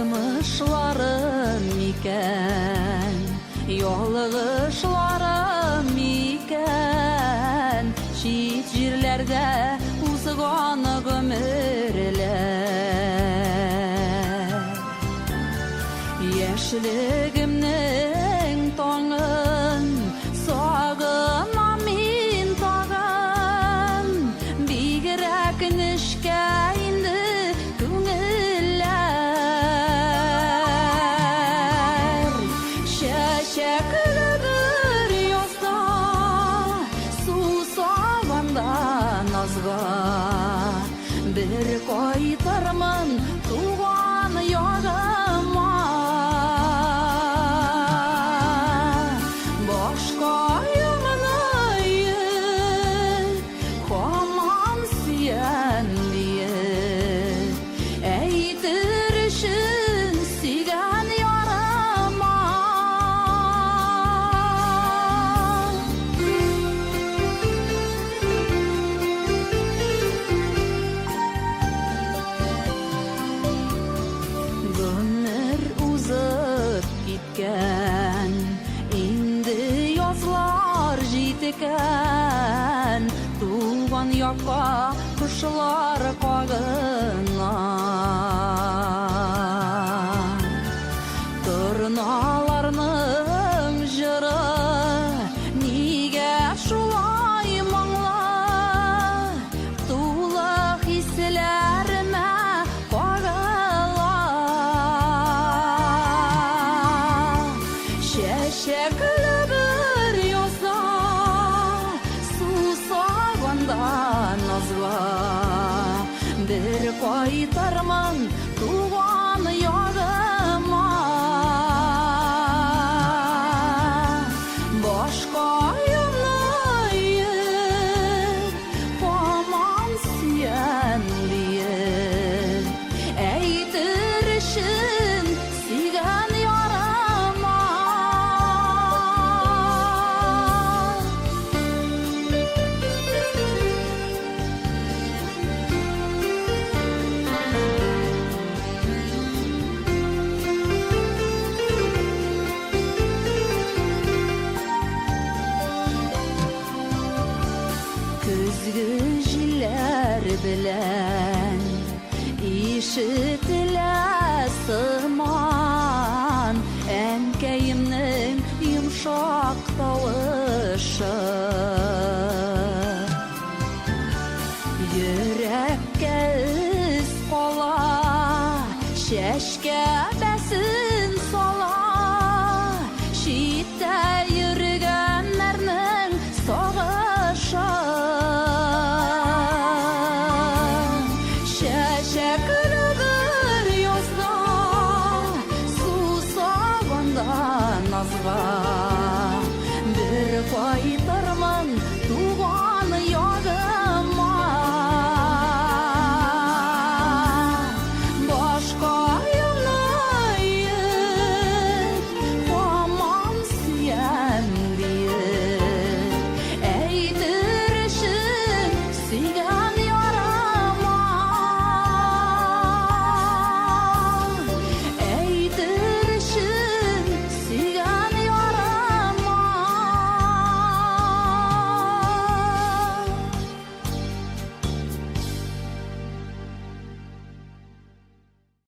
Язмышларым микән, ялгышларым микән, чит җирләрдә узган гомерләр. Яшьлегемнең таңын сагынам мин тагын, бигрәк нечкә инде күңелләр. Чәчәкле бер язда сусаганда назга, бер кайтармын туган ягыма. Башка яңаны һаман сөйәм диеп, әйтер өчен сөйгән ярыма. Гомер узып киткән, инде язлар җиткән, туган якка кошлар кагына. Торналарның җыры нигә шулай моңлы, тулы хисләремә кагыла. Чәчәкле бер язда сусаганда назга, бер кайтармын туган ягыма. Башка яңны һаман сөйәм диеп, әйтер өчен сөйгән ярыма. Көзге җилләр белән ишетелә сыман, әнкәемнең йомшак тавышы. Йөрәккә эз кала, чәчкә